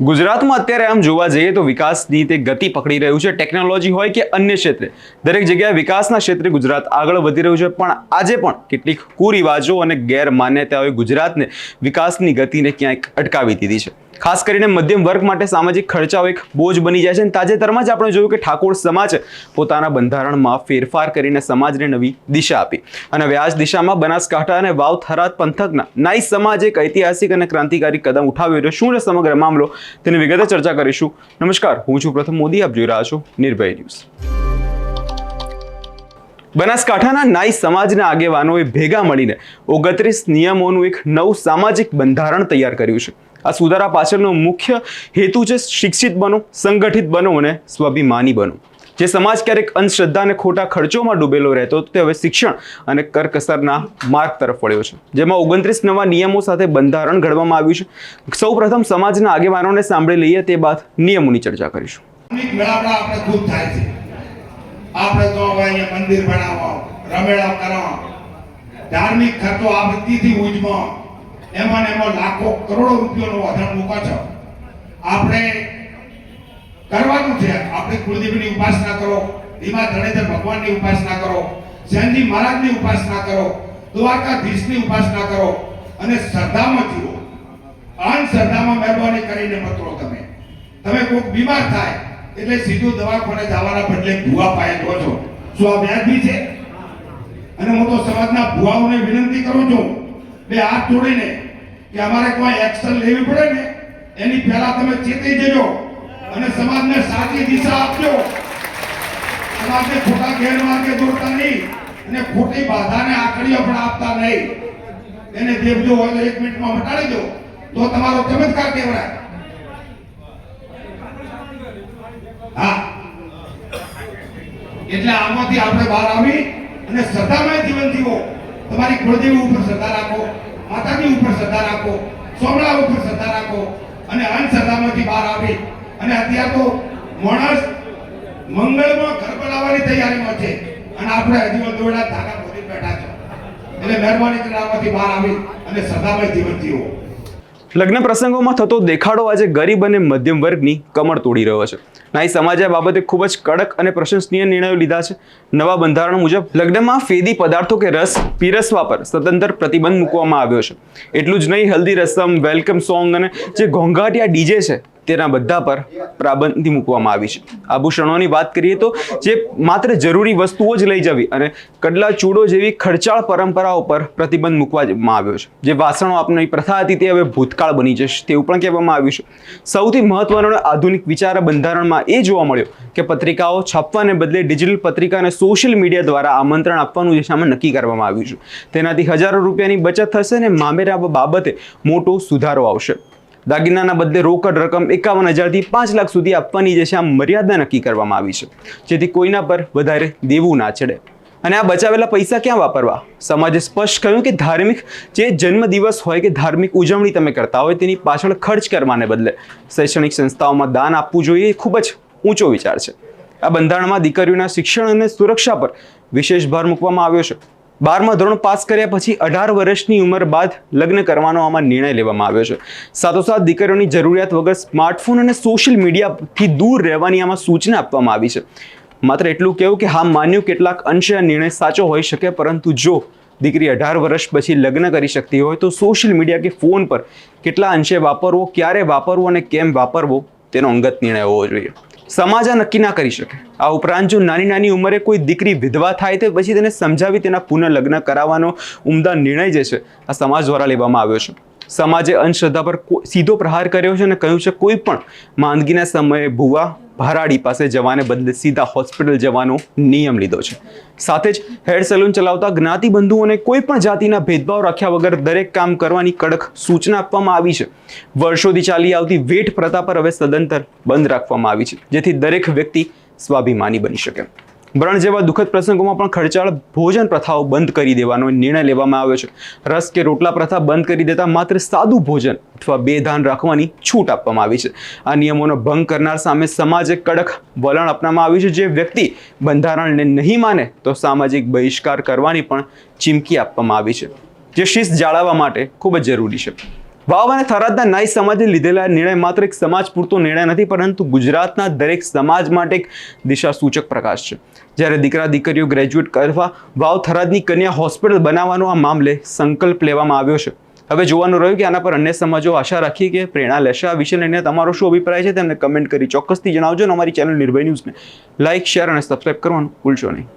ગુજરાતમાં અત્યારે આમ જોવા જઈએ તો વિકાસની તે ગતિ પકડી રહ્યું છે। ટેકનોલોજી હોય કે અન્ય ક્ષેત્રે દરેક જગ્યાએ વિકાસના ક્ષેત્રે ગુજરાત આગળ વધી રહ્યું છે, પણ આજે પણ કેટલીક કુરિવાજો અને ગેરમાન્યતાઓએ ગુજરાતને વિકાસની ગતિને ક્યાંક અટકાવી દીધી છે। ખાસ કરીને મધ્યમ વર્ગ માટે સામાજિક ખર્ચાઓ એક બોજ બની જાય છે। તાજેતરમાં જ આપણે જોયું કે ઠાકોર સમાજે પોતાના બંધારણમાં ફેરફાર કરીને સમાજને નવી દિશા આપી અને હવે આ જ દિશામાં બનાસકાંઠા અને વાવ થરાદ પંથકના નાઈ સમાજે એક ઐતિહાસિક અને ક્રાંતિકારી કદમ ઉઠાવ્યો છે। શું છે સમગ્ર મામલો તેની વિગતે ચર્ચા કરીશું। નમસ્કાર, હું છું પ્રથમ મોદી, આપ જોઈ રહ્યા છો નિર્ભય ન્યૂઝ। બનાસકાંઠાના નાઈ સમાજના આગેવાનોએ ભેગા મળીને 29 નિયમોનું એક નવું સામાજિક બંધારણ તૈયાર કર્યું છે। આ સુધારા પાછળનો મુખ્ય હેતુ છે શિક્ષિત બનો, સંગઠિત બનો અને સ્વાભિમાની બનો। જે સમાજ ક્યારેક અંધશ્રદ્ધા અને ખોટા ખર્ચોમાં ડૂબેલો રહેતો તે હવે શિક્ષણ અને કરકસરના માર્ગ તરફ વળ્યો છે, જેમાં 29 નવા નિયમો સાથે બંધારણ ઘડવામાં આવ્યું છે। સૌપ્રથમ સમાજના આગેવાનોને સાંભળી લઈએ, તે બાદ નિયમોની ચર્ચા કરીશું। આપણે ખૂબ થાય છે, આપણે તો અહીંયા મંદિર બનાવવા, રમેળા કરવા, ધાર્મિક ખર્ચો આપણે તીથી ઉજમાં એમાં લાખો કરોડો રૂપિયાનો વધારો મૂકો છો। આપણે કરવાનું છે, આપણે કુળદેવીની ઉપાસના કરો, ધીમા ધણેધર ભગવાનની ઉપાસના કરો, જૈનજી મહારાજની ઉપાસના કરો, દ્વારકાધીશની ઉપાસના કરો અને શ્રદ્ધામાં જીવો। અંધશ્રદ્ધામાં મહેરબાની કરીને મત લો। તમે કોઈક બીમાર થાય એટલે સીધું દવાખાને જવાના બદલે ભૂવા પાયે લો છો। શું આ વ્યાજબી છે? અને હું તો સમાજના ભૂવાઓને વિનંતી કરું છું, બે હાથ જોડીને, કે અમારે કોઈ એક્શન લેવી પડે ને એની પહેલા તમે ચેતી જજો અને સમાજને સાચી દિશા આપજો। સમાજને ખોટા ગેરમાર્ગે દોરતા નહીં અને ખોટી બાધાને આકડીઓ પણ આપતા નહીં। એને દેવજો હોય તો 1 મિનિટમાં મટાડી દો તો તમારો ચમત્કાર કહેવાય। હા, એટલે આમાંથી આપણે બહાર આવી અને શ્રદ્ધામય જીવન જીવો। તમારી કુળદેવી ઉપર શ્રદ્ધા રાખો, માતાજી ઉપર શ્રદ્ધા રાખો, સોમલા ઉપર શ્રદ્ધા રાખો અને અંધશ્રદ્ધામાંથી બહાર આવી અને અત્યારે તો માણસ મંગળમાં ઘર બનાવવાની તૈયારીમાં છે અને આપણે હજી દોડા ધાગા ખોદી બેઠા છે। એટલે મહેરબાની કરીને આમાંથી બહાર આવી અને શ્રદ્ધામય જીવન જીવો। લગ્ન પ્રસંગોમાં થતો દેખાડો આજે ગરીબ અને મધ્યમ વર્ગની કમર તોડી રહ્યો છે। નાઈ સમાજે આ બાબતે ખૂબ જ કડક અને પ્રશંસનીય નિર્ણયો લીધા છે। નવા બંધારણ મુજબ લગ્નમાં ફેદી પદાર્થો કે રસ પીરસવા પર સ્વતંત્ર પ્રતિબંધ મૂકવામાં આવ્યો છે। એટલું જ નહીં, હલ્દી રસમ, વેલકમ સોંગ અને જે ઘોંઘાટિયા ડીજે છે તેના બધા પર પાબંદી મૂકવામાં આવી છે। આભૂષણોની વાત કરીએ તો જે માત્ર જરૂરી વસ્તુઓ જ લઈ જવી અને કડલા ચૂડો જેવી ખર્ચાળ પરંપરાઓ પર પ્રતિબંધ મૂકવામાં આવ્યો છે। જે વાસણો આપવાની પ્રથા હતી તે હવે ભૂતકાળ બની જશે તેવું પણ કહેવામાં આવ્યું છે। સૌથી મહત્વનો અને આધુનિક વિચાર બંધારણમાં એ જોવા મળ્યો કે પત્રિકાઓ છાપવાને બદલે ડિજિટલ પત્રિકા અને સોશિયલ મીડિયા દ્વારા આમંત્રણ આપવાનું દિશામાં નક્કી કરવામાં આવ્યું છે। તેનાથી હજારો રૂપિયાની બચત થશે અને મામેરા બાબતે મોટો સુધારો આવશે। દાગીનાના બદલે રોકડ રકમ 51,000થી 5 લાખ સુધી આપવાની જે છે આ મર્યાદા નક્કી કરવામાં આવી છે, જેથી કોઈના પર વધારે દેવું ના ચડે। અને આ બચાવેલા પૈસા ક્યાં વાપરવા? સમાજે સ્પષ્ટ કહ્યું કે ધાર્મિક જે જન્મદિવસ હોય કે ધાર્મિક ઉજવણી તમે કરતા હોય તેની પાછળ ખર્ચ કરવાને બદલે શૈક્ષણિક સંસ્થાઓમાં દાન આપવું જોઈએ, એ ખૂબ જ ઊંચો વિચાર છે। આ બંધારણમાં દીકરીઓના શિક્ષણ અને સુરક્ષા પર વિશેષ ભાર મૂકવામાં આવ્યો છે। 12મા ધોરણ પાસ કર્યા પછી 18 વર્ષની ઉંમર બાદ લગ્ન કરવાનો આમાં નિર્ણય લેવામાં આવ્યો છે। સાથોસાથ દીકરીઓની જરૂરિયાત વગર સ્માર્ટફોન અને સોશિયલ મીડિયાથી દૂર રહેવાની આમાં સૂચના આપવામાં આવી છે। માત્ર એટલું કહેવું કે હા, માન્યું કેટલાક અંશે આ નિર્ણય સાચો હોઈ શકે, પરંતુ જો દીકરી 18 વર્ષ પછી લગ્ન કરી શકતી હોય તો સોશિયલ મીડિયા કે ફોન પર કેટલા અંશે વાપરવો, ક્યારે વાપરવો અને કેમ વાપરવો તેનો અંગત નિર્ણય હોવો જોઈએ। સમાજ આ નક્કી ના કરી શકે। આ ઉપરાંત જો નાની ઉંમરે કોઈ દીકરી વિધવા થાય તો પછી તેને સમજાવી તેના પુનઃલગ્ન કરાવવાનો ઉમદા નિર્ણય જે છે આ સમાજ દ્વારા લેવામાં આવ્યો છે। સમાજે અંધશ્રદ્ધા પર સીધો પ્રહાર કર્યો છે અને કહ્યું છે કોઈ પણ માંદગીના સમયે ભૂવા ભરાડી પાસે જવાને બદલે સીધા હોસ્પિટલ જવાનો નિયમ લીધો છે। સાથે જ હેર સલૂન ચલાવતા જ્ઞાતિબંધુઓને કોઈ પણ જાતિના ભેદભાવ રાખ્યા વગર દરેક કામ કરવાની કડક સૂચના આપવામાં આવી છે। વર્ષોથી ચાલી આવતી વેઠ પ્રથા પર હવે સદંતર બંધ રાખવામાં આવી છે, જેથી દરેક વ્યક્તિ સ્વાભિમાની બની શકે। વ્રણ જેવા દુઃખદ પ્રસંગોમાં પણ ખર્ચાળ ભોજન પ્રથાઓ બંધ કરી દેવાનો નિર્ણય લેવામાં આવ્યો છે। રસ કે રોટલા પ્રથા બંધ કરી દેતા માત્ર સાદું ભોજન અથવા બેધાન રાખવાની છૂટ આપવામાં આવી છે। આ નિયમોનો ભંગ કરનાર સામે સમાજે કડક વલણ અપનાવવામાં આવ્યું છે। જે વ્યક્તિ બંધારણને નહીં માને તો સામાજિક બહિષ્કાર કરવાની પણ ચીમકી આપવામાં આવી છે, જે શિસ્ત જાળવવા માટે ખૂબ જ જરૂરી છે। વાવ અને થરાદના નાઈ સમાજે લીધેલા નિર્ણય માત્ર એક સમાજ પૂરતો નિર્ણય નથી, પરંતુ ગુજરાતના દરેક સમાજ માટે એક દિશા સૂચક પ્રકાશ છે. જ્યારે દીકરા દીકરીઓ ગ્રેજ્યુએટ કરવા વાવ થરાદની કન્યા હોસ્પિટલ બનાવવાનો આ મામલે સંકલ્પ લેવામાં આવ્યો છે. હવે જોવાનું રહ્યું કે આના પર અન્ય સમાજો આશા રાખીએ કે પ્રેરણા લેશે. આ વિષય લઈને તમારો શું અભિપ્રાય છે તેમને કમેન્ટ કરી ચોક્કસથી જણાવજો અને અમારી ચેનલ નિર્ભય ન્યૂઝને લાઇક, શેર અને સબસ્ક્રાઇબ કરવાનું ભૂલશો નહીં.